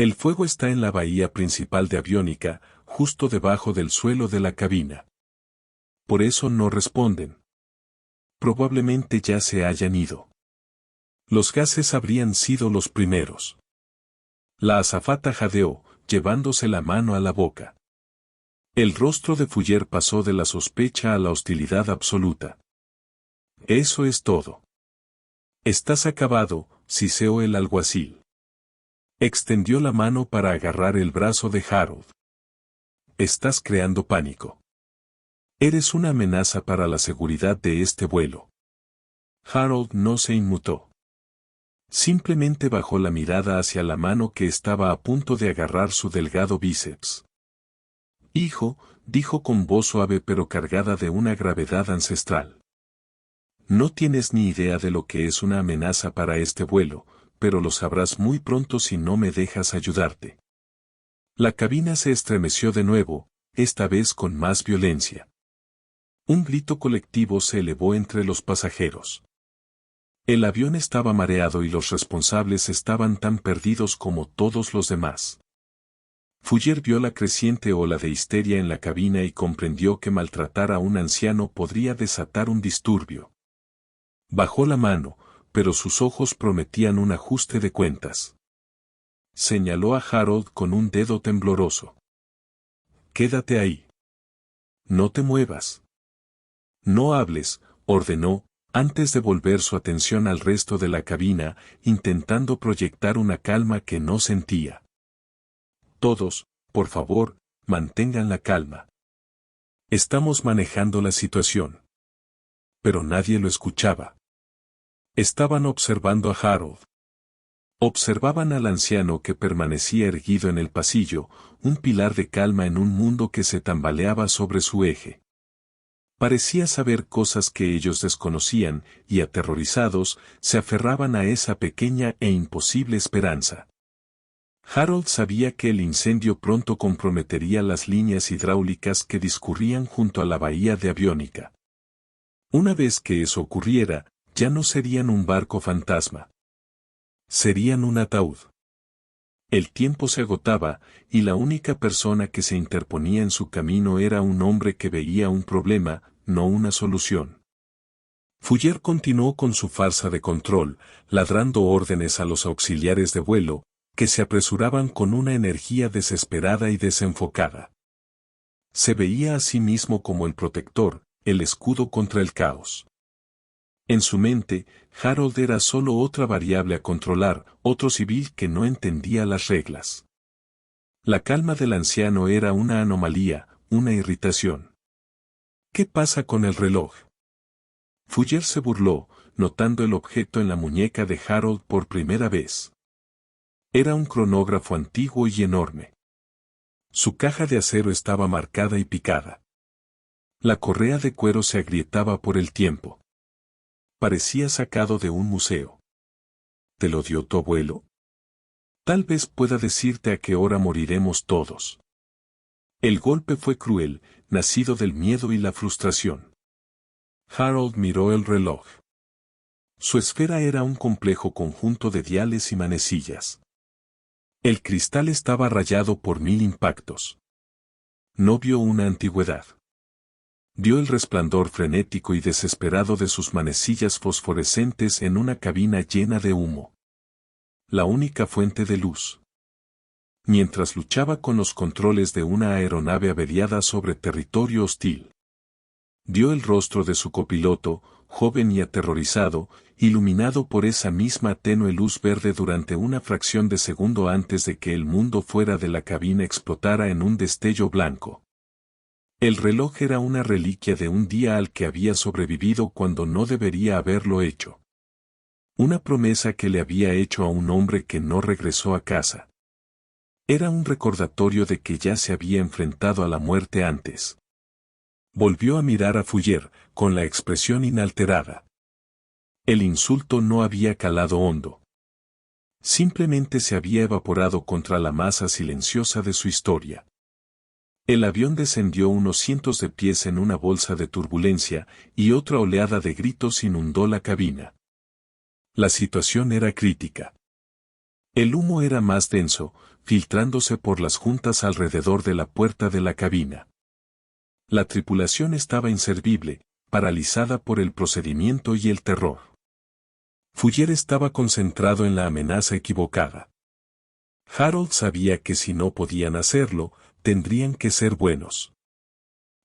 El fuego está en la bahía principal de Aviónica, justo debajo del suelo de la cabina. Por eso no responden. Probablemente ya se hayan ido. Los gases habrían sido los primeros. La azafata jadeó, llevándose la mano a la boca. El rostro de Fuller pasó de la sospecha a la hostilidad absoluta. Eso es todo. Estás acabado, siseó el alguacil. Extendió la mano para agarrar el brazo de Harold. Estás creando pánico. Eres una amenaza para la seguridad de este vuelo. Harold no se inmutó. Simplemente bajó la mirada hacia la mano que estaba a punto de agarrar su delgado bíceps. Hijo, dijo con voz suave pero cargada de una gravedad ancestral. No tienes ni idea de lo que es una amenaza para este vuelo, pero lo sabrás muy pronto si no me dejas ayudarte. La cabina se estremeció de nuevo, esta vez con más violencia. Un grito colectivo se elevó entre los pasajeros. El avión estaba mareado y los responsables estaban tan perdidos como todos los demás. Fuller vio la creciente ola de histeria en la cabina y comprendió que maltratar a un anciano podría desatar un disturbio. Bajó la mano, pero sus ojos prometían un ajuste de cuentas. Señaló a Harold con un dedo tembloroso. Quédate ahí. No te muevas. No hables, ordenó, antes de volver su atención al resto de la cabina, intentando proyectar una calma que no sentía. Todos, por favor, mantengan la calma. Estamos manejando la situación. Pero nadie lo escuchaba. Estaban observando a Harold. Observaban al anciano que permanecía erguido en el pasillo, un pilar de calma en un mundo que se tambaleaba sobre su eje. Parecía saber cosas que ellos desconocían, y aterrorizados, se aferraban a esa pequeña e imposible esperanza. Harold sabía que el incendio pronto comprometería las líneas hidráulicas que discurrían junto a la bahía de Aviónica. Una vez que eso ocurriera, ya no serían un barco fantasma. Serían un ataúd. El tiempo se agotaba, y la única persona que se interponía en su camino era un hombre que veía un problema, no una solución. Fuller continuó con su farsa de control, ladrando órdenes a los auxiliares de vuelo, que se apresuraban con una energía desesperada y desenfocada. Se veía a sí mismo como el protector, el escudo contra el caos. En su mente, Harold era solo otra variable a controlar, otro civil que no entendía las reglas. La calma del anciano era una anomalía, una irritación. ¿Qué pasa con el reloj? Fuller se burló, notando el objeto en la muñeca de Harold por primera vez. Era un cronógrafo antiguo y enorme. Su caja de acero estaba marcada y picada. La correa de cuero se agrietaba por el tiempo. Parecía sacado de un museo. ¿Te lo dio tu abuelo? Tal vez pueda decirte a qué hora moriremos todos. El golpe fue cruel, nacido del miedo y la frustración. Harold miró el reloj. Su esfera era un complejo conjunto de diales y manecillas. El cristal estaba rayado por 1000 impactos. No vio una antigüedad. Vio el resplandor frenético y desesperado de sus manecillas fosforescentes en una cabina llena de humo. La única fuente de luz. Mientras luchaba con los controles de una aeronave averiada sobre territorio hostil. Vio el rostro de su copiloto, joven y aterrorizado, iluminado por esa misma tenue luz verde durante una fracción de segundo antes de que el mundo fuera de la cabina explotara en un destello blanco. El reloj era una reliquia de un día al que había sobrevivido cuando no debería haberlo hecho. Una promesa que le había hecho a un hombre que no regresó a casa. Era un recordatorio de que ya se había enfrentado a la muerte antes. Volvió a mirar a Fuller, con la expresión inalterada. El insulto no había calado hondo. Simplemente se había evaporado contra la masa silenciosa de su historia. El avión descendió unos cientos de pies en una bolsa de turbulencia, y otra oleada de gritos inundó la cabina. La situación era crítica. El humo era más denso, filtrándose por las juntas alrededor de la puerta de la cabina. La tripulación estaba inservible, paralizada por el procedimiento y el terror. Fuller estaba concentrado en la amenaza equivocada. Harold sabía que si no podían hacerlo, tendrían que ser buenos.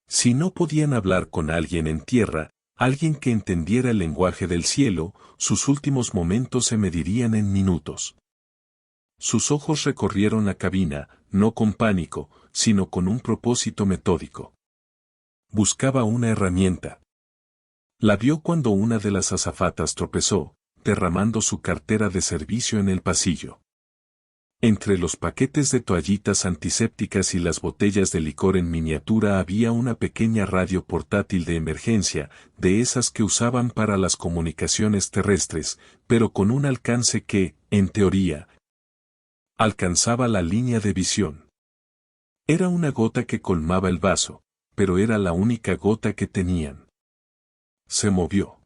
Si no podían hablar con alguien en tierra, alguien que entendiera el lenguaje del cielo, sus últimos momentos se medirían en minutos. Sus ojos recorrieron la cabina, no con pánico, sino con un propósito metódico. Buscaba una herramienta. La vio cuando una de las azafatas tropezó, derramando su cartera de servicio en el pasillo. Entre los paquetes de toallitas antisépticas y las botellas de licor en miniatura había una pequeña radio portátil de emergencia, de esas que usaban para las comunicaciones terrestres, pero con un alcance que, en teoría, alcanzaba la línea de visión. Era una gota que colmaba el vaso, pero era la única gota que tenían. Se movió.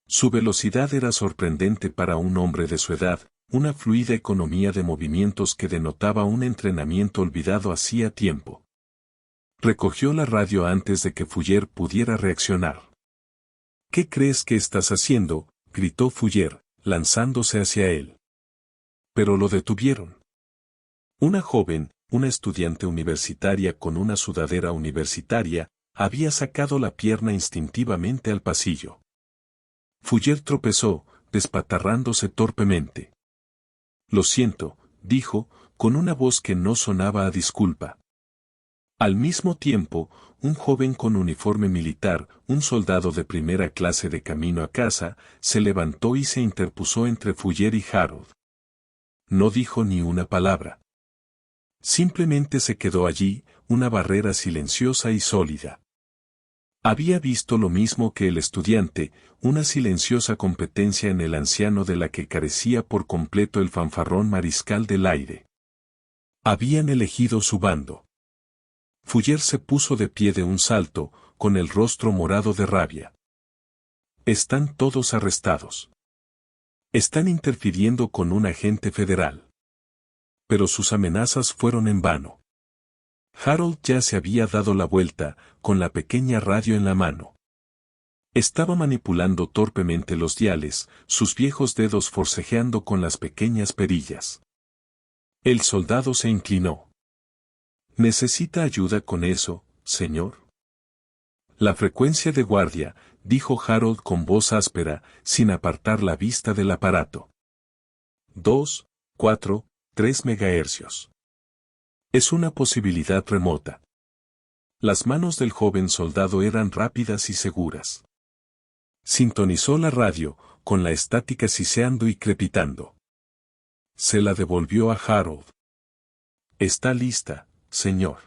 Su velocidad era sorprendente para un hombre de su edad, una fluida economía de movimientos que denotaba un entrenamiento olvidado hacía tiempo. Recogió la radio antes de que Fuller pudiera reaccionar. ¿Qué crees que estás haciendo?, gritó Fuller, lanzándose hacia él. Pero lo detuvieron. Una joven, una estudiante universitaria con una sudadera universitaria, había sacado la pierna instintivamente al pasillo. Fuller tropezó, despatarrándose torpemente. Lo siento, dijo, con una voz que no sonaba a disculpa. Al mismo tiempo, un joven con uniforme militar, un soldado de primera clase de camino a casa, se levantó y se interpuso entre Fuller y Harold. No dijo ni una palabra. Simplemente se quedó allí, una barrera silenciosa y sólida. Había visto lo mismo que el estudiante, una silenciosa competencia en el anciano de la que carecía por completo el fanfarrón mariscal del aire. Habían elegido su bando. Fuller se puso de pie de un salto, con el rostro morado de rabia. Están todos arrestados. Están interfiriendo con un agente federal. Pero sus amenazas fueron en vano. Harold ya se había dado la vuelta, con la pequeña radio en la mano. Estaba manipulando torpemente los diales, sus viejos dedos forcejeando con las pequeñas perillas. El soldado se inclinó. ¿Necesita ayuda con eso, señor? La frecuencia de guardia, dijo Harold con voz áspera, sin apartar la vista del aparato. 2, 4, 3 megahercios. Es una posibilidad remota. Las manos del joven soldado eran rápidas y seguras. Sintonizó la radio, con la estática siseando y crepitando. Se la devolvió a Harold. Está lista, señor.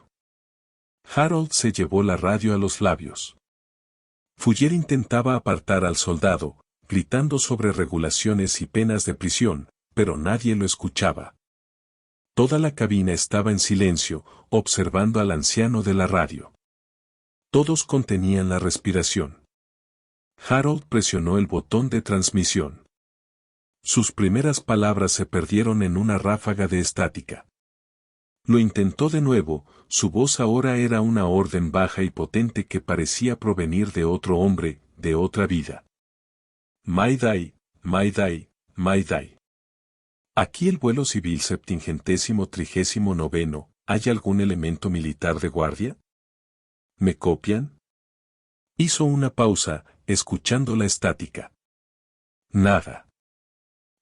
Harold se llevó la radio a los labios. Fuller intentaba apartar al soldado, gritando sobre regulaciones y penas de prisión, pero nadie lo escuchaba. Toda la cabina estaba en silencio, observando al anciano de la radio. Todos contenían la respiración. Harold presionó el botón de transmisión. Sus primeras palabras se perdieron en una ráfaga de estática. Lo intentó de nuevo, su voz ahora era una orden baja y potente que parecía provenir de otro hombre, de otra vida. Mayday, Mayday, Mayday. Aquí el vuelo civil 739, ¿hay algún elemento militar de guardia? ¿Me copian? Hizo una pausa, escuchando la estática. Nada.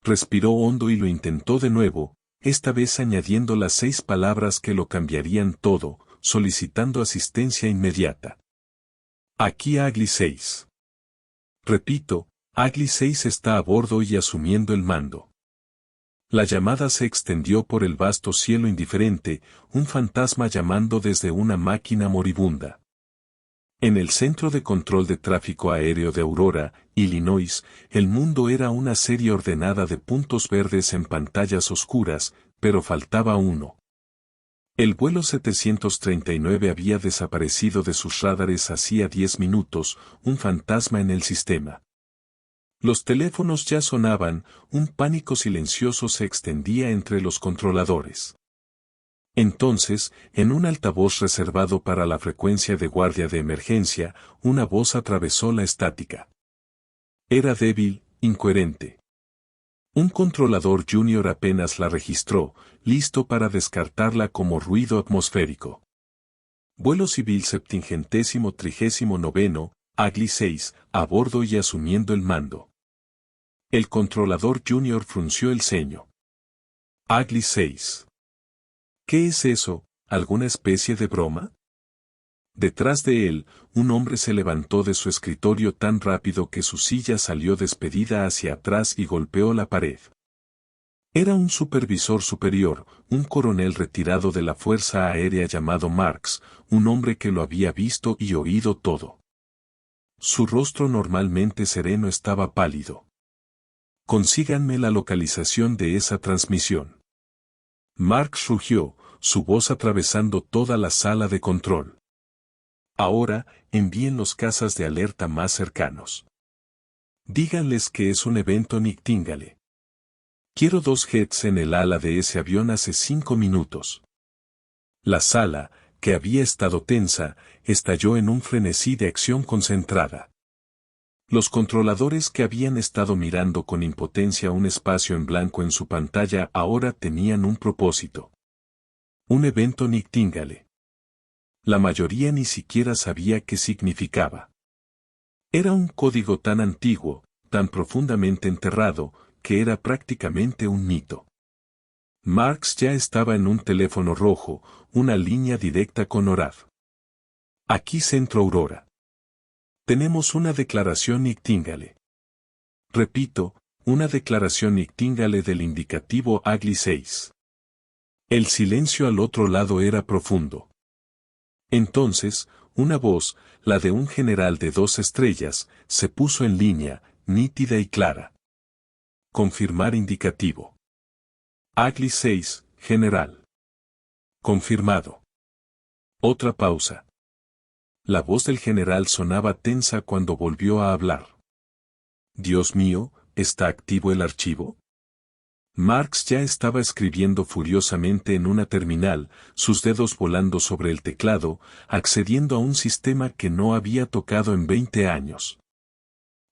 Respiró hondo y lo intentó de nuevo, esta vez añadiendo las 6 palabras que lo cambiarían todo, solicitando asistencia inmediata. Aquí Agli 6. Repito, Agli 6 está a bordo y asumiendo el mando. La llamada se extendió por el vasto cielo indiferente, un fantasma llamando desde una máquina moribunda. En el Centro de Control de Tráfico Aéreo de Aurora, Illinois, el mundo era una serie ordenada de puntos verdes en pantallas oscuras, pero faltaba uno. El vuelo 739 había desaparecido de sus radares hacía 10 minutos, un fantasma en el sistema. Los teléfonos ya sonaban, un pánico silencioso se extendía entre los controladores. Entonces, en un altavoz reservado para la frecuencia de guardia de emergencia, una voz atravesó la estática. Era débil, incoherente. Un controlador junior apenas la registró, listo para descartarla como ruido atmosférico. Vuelo civil 739, Agli 6, a bordo y asumiendo el mando. El controlador junior frunció el ceño. Agli 6. ¿Qué es eso? ¿Alguna especie de broma? Detrás de él, un hombre se levantó de su escritorio tan rápido que su silla salió despedida hacia atrás y golpeó la pared. Era un supervisor superior, un coronel retirado de la Fuerza Aérea llamado Marks, un hombre que lo había visto y oído todo. Su rostro normalmente sereno estaba pálido. Consíganme la localización de esa transmisión. Marks rugió, su voz atravesando toda la sala de control. Ahora, envíen los cazas de alerta más cercanos. Díganles que es un evento Nightingale. Quiero 2 jets en el ala de ese avión hace 5 minutos. La sala, que había estado tensa, estalló en un frenesí de acción concentrada. Los controladores que habían estado mirando con impotencia un espacio en blanco en su pantalla ahora tenían un propósito. Un evento Nightingale. La mayoría ni siquiera sabía qué significaba. Era un código tan antiguo, tan profundamente enterrado, que era prácticamente un mito. Marks ya estaba en un teléfono rojo, una línea directa con Orad. Aquí Centro Aurora. Tenemos una declaración Nightingale. Repito, una declaración Nightingale del indicativo Agli 6. El silencio al otro lado era profundo. Entonces, una voz, la de un general de 2 estrellas, se puso en línea, nítida y clara. Confirmar indicativo. Agli 6, general. Confirmado. Otra pausa. La voz del general sonaba tensa cuando volvió a hablar. Dios mío, ¿está activo el archivo? Marks ya estaba escribiendo furiosamente en una terminal, sus dedos volando sobre el teclado, accediendo a un sistema que no había tocado en 20 años.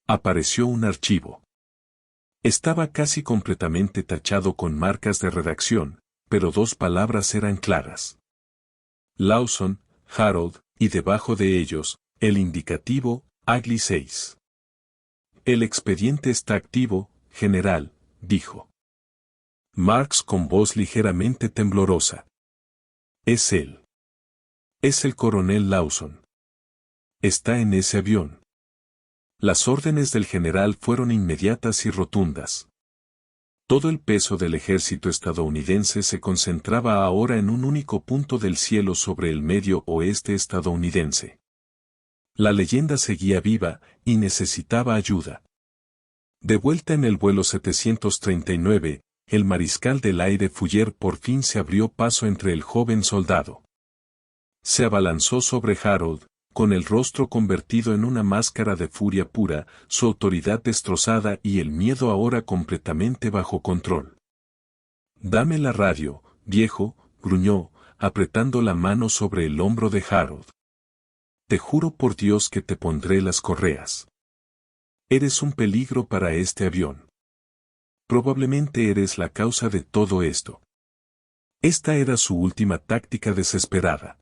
Apareció un archivo. Estaba casi completamente tachado con marcas de redacción, pero 2 palabras eran claras. Lawson, Harold, y debajo de ellos, el indicativo, Agli 6. El expediente está activo, general, dijo. Marks con voz ligeramente temblorosa. Es él. Es el coronel Lawson. Está en ese avión. Las órdenes del general fueron inmediatas y rotundas. Todo el peso del ejército estadounidense se concentraba ahora en un único punto del cielo sobre el medio oeste estadounidense. La leyenda seguía viva y necesitaba ayuda. De vuelta en el vuelo 739, el mariscal del aire Fuller por fin se abrió paso entre el joven soldado. Se abalanzó sobre Harold, con el rostro convertido en una máscara de furia pura, su autoridad destrozada y el miedo ahora completamente bajo control. Dame la radio, viejo, gruñó, apretando la mano sobre el hombro de Harold. Te juro por Dios que te pondré las correas. Eres un peligro para este avión. Probablemente eres la causa de todo esto. Esta era su última táctica desesperada.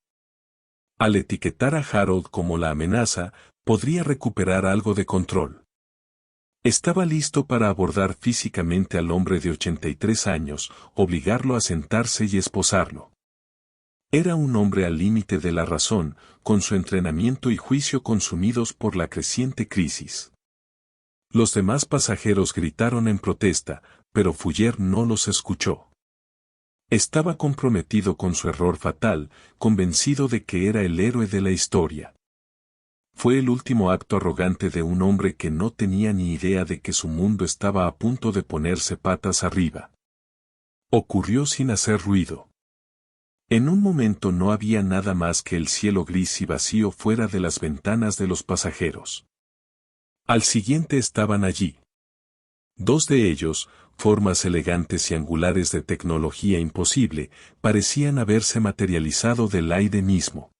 Al etiquetar a Harold como la amenaza, podría recuperar algo de control. Estaba listo para abordar físicamente al hombre de 83 años, obligarlo a sentarse y esposarlo. Era un hombre al límite de la razón, con su entrenamiento y juicio consumidos por la creciente crisis. Los demás pasajeros gritaron en protesta, pero Fuller no los escuchó. Estaba comprometido con su error fatal, convencido de que era el héroe de la historia. Fue el último acto arrogante de un hombre que no tenía ni idea de que su mundo estaba a punto de ponerse patas arriba. Ocurrió sin hacer ruido. En un momento no había nada más que el cielo gris y vacío fuera de las ventanas de los pasajeros. Al siguiente estaban allí. 2 de ellos, formas elegantes y angulares de tecnología imposible, parecían haberse materializado del aire mismo.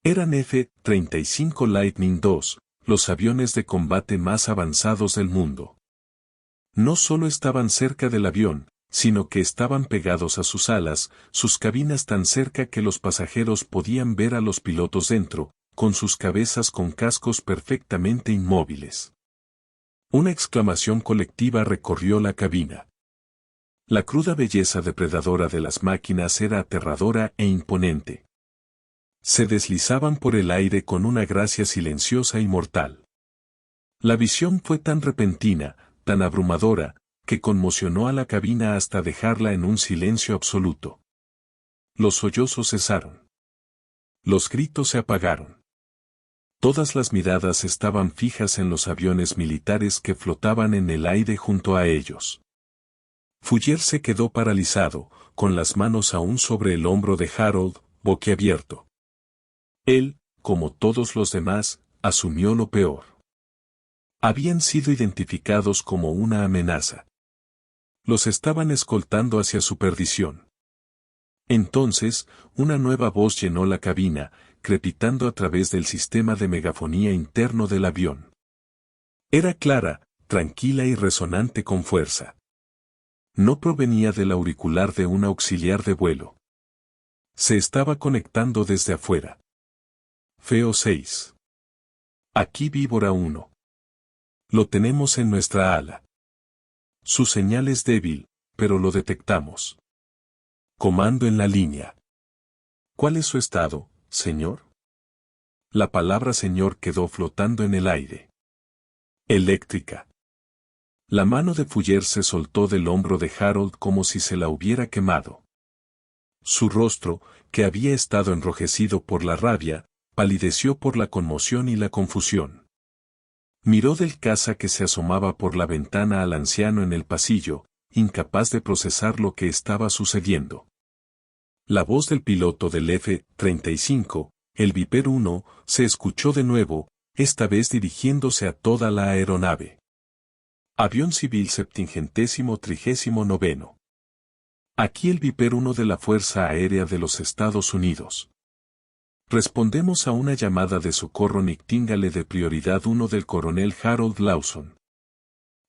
Eran F-35 Lightning II, los aviones de combate más avanzados del mundo. No solo estaban cerca del avión, sino que estaban pegados a sus alas, sus cabinas tan cerca que los pasajeros podían ver a los pilotos dentro, con sus cabezas con cascos perfectamente inmóviles. Una exclamación colectiva recorrió la cabina. La cruda belleza depredadora de las máquinas era aterradora e imponente. Se deslizaban por el aire con una gracia silenciosa y mortal. La visión fue tan repentina, tan abrumadora, que conmocionó a la cabina hasta dejarla en un silencio absoluto. Los sollozos cesaron. Los gritos se apagaron. Todas las miradas estaban fijas en los aviones militares que flotaban en el aire junto a ellos. Fourier se quedó paralizado, con las manos aún sobre el hombro de Harold, boquiabierto. Él, como todos los demás, asumió lo peor. Habían sido identificados como una amenaza. Los estaban escoltando hacia su perdición. Entonces, una nueva voz llenó la cabina, crepitando a través del sistema de megafonía interno del avión. Era clara, tranquila y resonante con fuerza. No provenía del auricular de un auxiliar de vuelo. Se estaba conectando desde afuera. Feo 6. Aquí Víbora 1. Lo tenemos en nuestra ala. Su señal es débil, pero lo detectamos. Comando en la línea. ¿Cuál es su estado, señor? La palabra señor quedó flotando en el aire. Eléctrica. La mano de Fourier se soltó del hombro de Harold como si se la hubiera quemado. Su rostro, que había estado enrojecido por la rabia, palideció por la conmoción y la confusión. Miró del caza que se asomaba por la ventana al anciano en el pasillo, incapaz de procesar lo que estaba sucediendo. La voz del piloto del F-35, el Viper 1, se escuchó de nuevo, esta vez dirigiéndose a toda la aeronave. Avión civil 739. Aquí el Viper 1 de la Fuerza Aérea de los Estados Unidos. Respondemos a una llamada de socorro Nightingale de prioridad 1 del coronel Harold Lawson.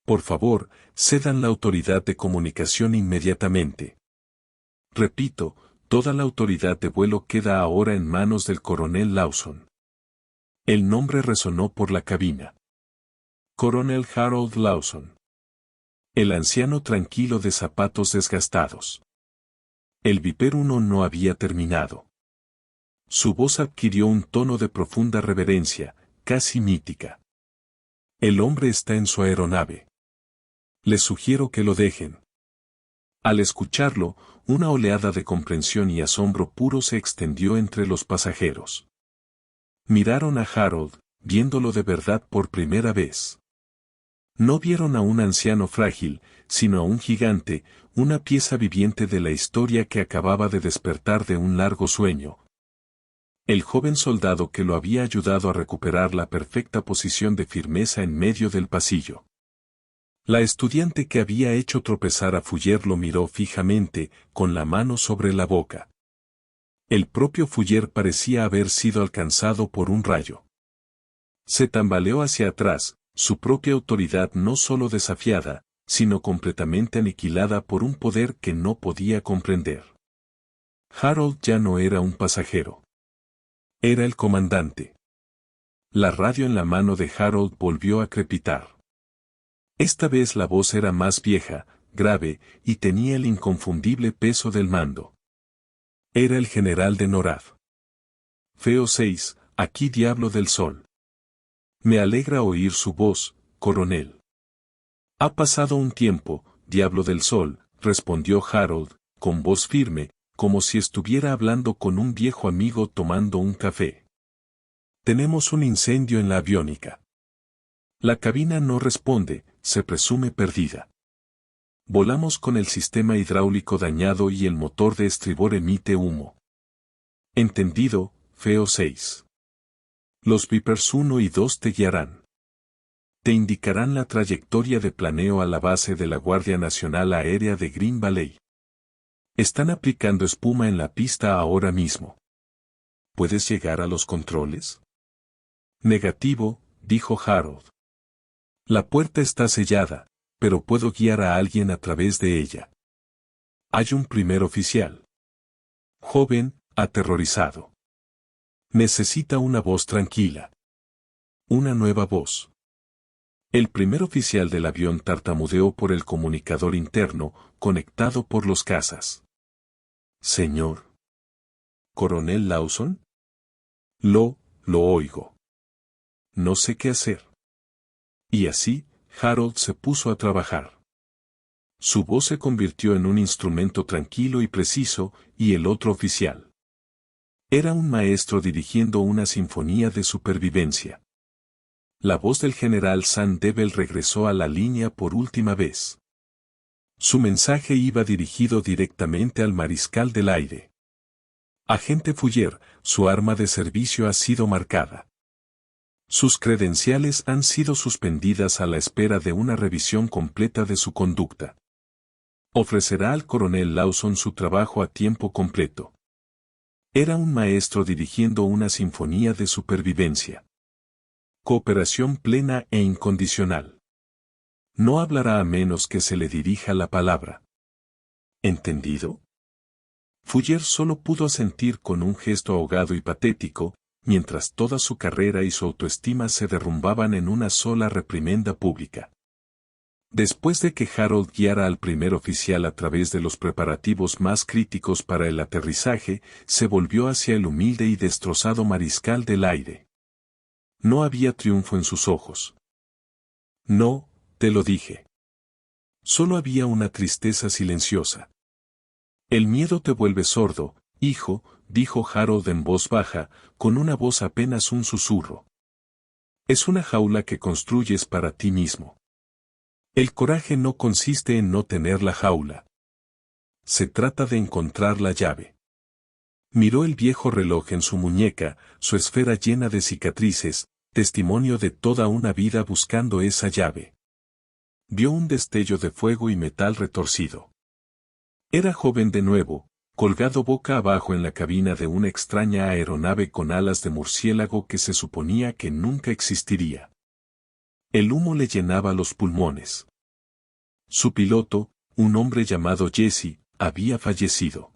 Por favor, cedan la autoridad de comunicación inmediatamente. Repito, toda la autoridad de vuelo queda ahora en manos del coronel Lawson. El nombre resonó por la cabina. Coronel Harold Lawson. El anciano tranquilo de zapatos desgastados. El Viper 1 no había terminado. Su voz adquirió un tono de profunda reverencia, casi mítica. El hombre está en su aeronave. Les sugiero que lo dejen. Al escucharlo, una oleada de comprensión y asombro puro se extendió entre los pasajeros. Miraron a Harold, viéndolo de verdad por primera vez. No vieron a un anciano frágil, sino a un gigante, una pieza viviente de la historia que acababa de despertar de un largo sueño. El joven soldado que lo había ayudado a recuperar la perfecta posición de firmeza en medio del pasillo. La estudiante que había hecho tropezar a Fourier lo miró fijamente, con la mano sobre la boca. El propio Fourier parecía haber sido alcanzado por un rayo. Se tambaleó hacia atrás, su propia autoridad no solo desafiada, sino completamente aniquilada por un poder que no podía comprender. Harold ya no era un pasajero. Era el comandante. La radio en la mano de Harold volvió a crepitar. Esta vez la voz era más vieja, grave, y tenía el inconfundible peso del mando. Era el general de NORAD. Feo 6, aquí Diablo del Sol. Me alegra oír su voz, coronel. Ha pasado un tiempo, Diablo del Sol, respondió Harold, con voz firme, como si estuviera hablando con un viejo amigo tomando un café. Tenemos un incendio en la aviónica. La cabina no responde, se presume perdida. Volamos con el sistema hidráulico dañado y el motor de estribor emite humo. Entendido, Feo 6. Los Vipers 1 y 2 te guiarán. Te indicarán la trayectoria de planeo a la base de la Guardia Nacional Aérea de Green Valley. Están aplicando espuma en la pista ahora mismo. ¿Puedes llegar a los controles? Negativo, dijo Harold. La puerta está sellada, pero puedo guiar a alguien a través de ella. Hay un primer oficial. Joven, aterrorizado. Necesita una voz tranquila. Una nueva voz. El primer oficial del avión tartamudeó por el comunicador interno, conectado por los cazas. Señor. ¿Coronel Lawson? Lo oigo. No sé qué hacer. Y así, Harold se puso a trabajar. Su voz se convirtió en un instrumento tranquilo y preciso, y el otro oficial. Era un maestro dirigiendo una sinfonía de supervivencia. La voz del general Sam Devil regresó a la línea por última vez. Su mensaje iba dirigido directamente al mariscal del aire. Agente Fuller, su arma de servicio ha sido marcada. Sus credenciales han sido suspendidas a la espera de una revisión completa de su conducta. Ofrecerá al coronel Lawson su trabajo a tiempo completo. Era un maestro dirigiendo una sinfonía de supervivencia. Cooperación plena e incondicional. No hablará a menos que se le dirija la palabra. ¿Entendido? Fuller solo pudo asentir con un gesto ahogado y patético, mientras toda su carrera y su autoestima se derrumbaban en una sola reprimenda pública. Después de que Harold guiara al primer oficial a través de los preparativos más críticos para el aterrizaje, se volvió hacia el humilde y destrozado mariscal del aire. No había triunfo en sus ojos. No, te lo dije. Solo había una tristeza silenciosa. El miedo te vuelve sordo, hijo, dijo Harold en voz baja, con una voz apenas un susurro. Es una jaula que construyes para ti mismo. El coraje no consiste en no tener la jaula. Se trata de encontrar la llave. Miró el viejo reloj en su muñeca, su esfera llena de cicatrices, testimonio de toda una vida buscando esa llave. Vio un destello de fuego y metal retorcido. Era joven de nuevo, colgado boca abajo en la cabina de una extraña aeronave con alas de murciélago que se suponía que nunca existiría. El humo le llenaba los pulmones. Su piloto, un hombre llamado Jesse, había fallecido.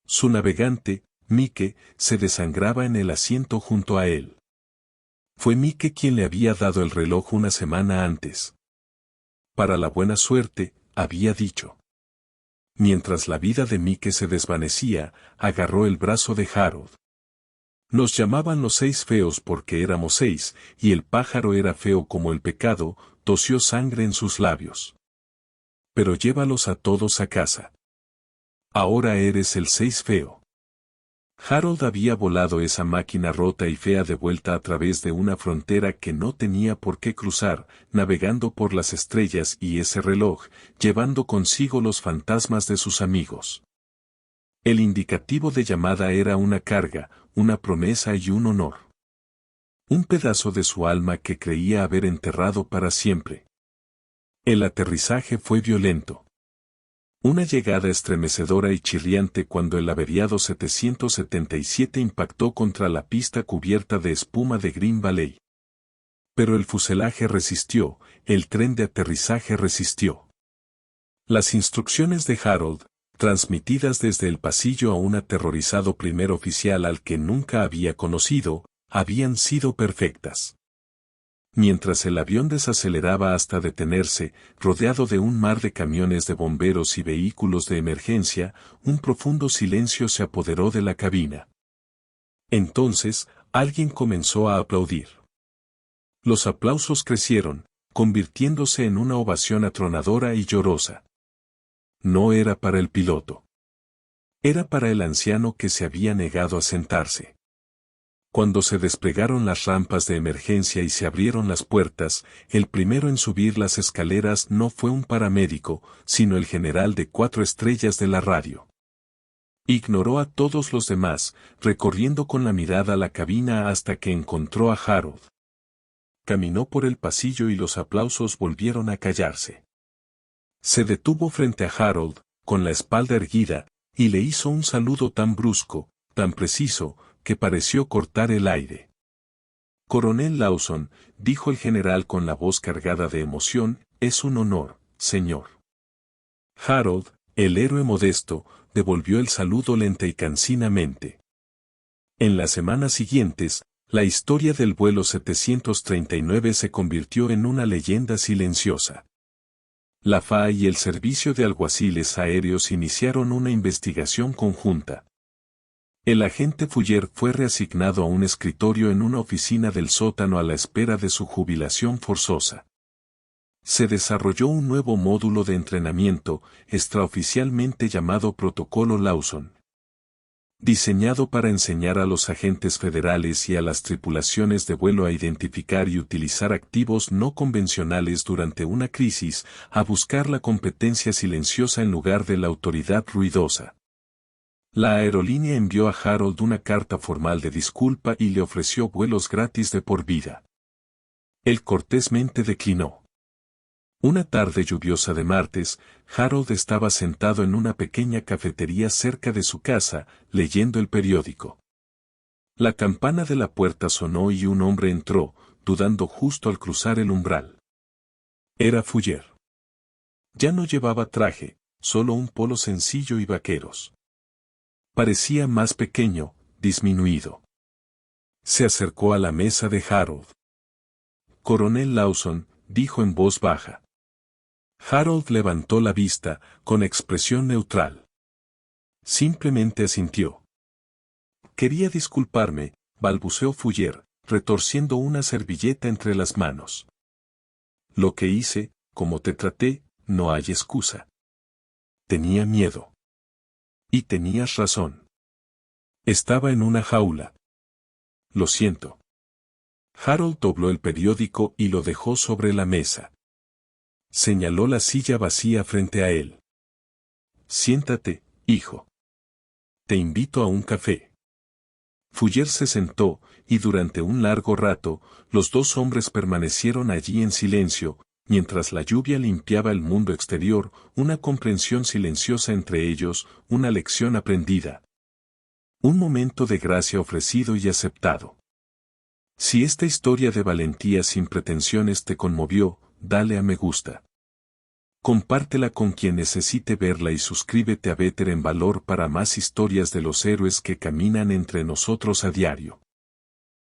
Su navegante, Mike, se desangraba en el asiento junto a él. Fue Mike quien le había dado el reloj una semana antes. Para la buena suerte, había dicho. Mientras la vida de Mike se desvanecía, agarró el brazo de Harold. Nos llamaban los 6 feos porque éramos 6, y el pájaro era feo como el pecado, tosió sangre en sus labios. Pero llévalos a todos a casa. Ahora eres el 6 feo. Harold había volado esa máquina rota y fea de vuelta a través de una frontera que no tenía por qué cruzar, navegando por las estrellas y ese reloj, llevando consigo los fantasmas de sus amigos. El indicativo de llamada era una carga, una promesa y un honor. Un pedazo de su alma que creía haber enterrado para siempre. El aterrizaje fue violento. Una llegada estremecedora y chirriante cuando el averiado 777 impactó contra la pista cubierta de espuma de Green Valley. Pero el fuselaje resistió, el tren de aterrizaje resistió. Las instrucciones de Harold, transmitidas desde el pasillo a un aterrorizado primer oficial al que nunca había conocido, habían sido perfectas. Mientras el avión desaceleraba hasta detenerse, rodeado de un mar de camiones de bomberos y vehículos de emergencia, un profundo silencio se apoderó de la cabina. Entonces, alguien comenzó a aplaudir. Los aplausos crecieron, convirtiéndose en una ovación atronadora y llorosa. No era para el piloto. Era para el anciano que se había negado a sentarse. Cuando se desplegaron las rampas de emergencia y se abrieron las puertas, el primero en subir las escaleras no fue un paramédico, sino el general de 4 estrellas de la radio. Ignoró a todos los demás, recorriendo con la mirada la cabina hasta que encontró a Harold. caminó por el pasillo y los aplausos volvieron a callarse. Se detuvo frente a Harold, con la espalda erguida, y le hizo un saludo tan brusco, tan preciso, que pareció cortar el aire. Coronel Lawson, dijo el general con la voz cargada de emoción, es un honor, señor. Harold, el héroe modesto, devolvió el saludo lenta y cansinamente. En las semanas siguientes, la historia del vuelo 739 se convirtió en una leyenda silenciosa. La FAA y el Servicio de Alguaciles Aéreos iniciaron una investigación conjunta. El agente Fuller fue reasignado a un escritorio en una oficina del sótano a la espera de su jubilación forzosa. Se desarrolló un nuevo módulo de entrenamiento, extraoficialmente llamado Protocolo Lawson. Diseñado para enseñar a los agentes federales y a las tripulaciones de vuelo a identificar y utilizar activos no convencionales durante una crisis, a buscar la competencia silenciosa en lugar de la autoridad ruidosa. La aerolínea envió a Harold una carta formal de disculpa y le ofreció vuelos gratis de por vida. Él cortésmente declinó. Una tarde lluviosa de martes, Harold estaba sentado en una pequeña cafetería cerca de su casa, leyendo el periódico. La campana de la puerta sonó y un hombre entró, dudando justo al cruzar el umbral. Era Fuller. Ya no llevaba traje, solo un polo sencillo y vaqueros. Parecía más pequeño, disminuido. Se acercó a la mesa de Harold. Coronel Lawson, dijo en voz baja. Harold levantó la vista, con expresión neutral. Simplemente asintió. Quería disculparme, balbuceó Fuller, retorciendo una servilleta entre las manos. Lo que hice, como te traté, no hay excusa. Tenía miedo. Y tenías razón. Estaba en una jaula. Lo siento. Harold dobló el periódico y lo dejó sobre la mesa. Señaló la silla vacía frente a él. Siéntate, hijo. Te invito a un café. Fuller se sentó, y durante un largo rato, los dos hombres permanecieron allí en silencio, mientras la lluvia limpiaba el mundo exterior, una comprensión silenciosa entre ellos, una lección aprendida. Un momento de gracia ofrecido y aceptado. Si esta historia de valentía sin pretensiones te conmovió, dale a me gusta. Compártela con quien necesite verla y suscríbete a Better en Valor para más historias de los héroes que caminan entre nosotros a diario.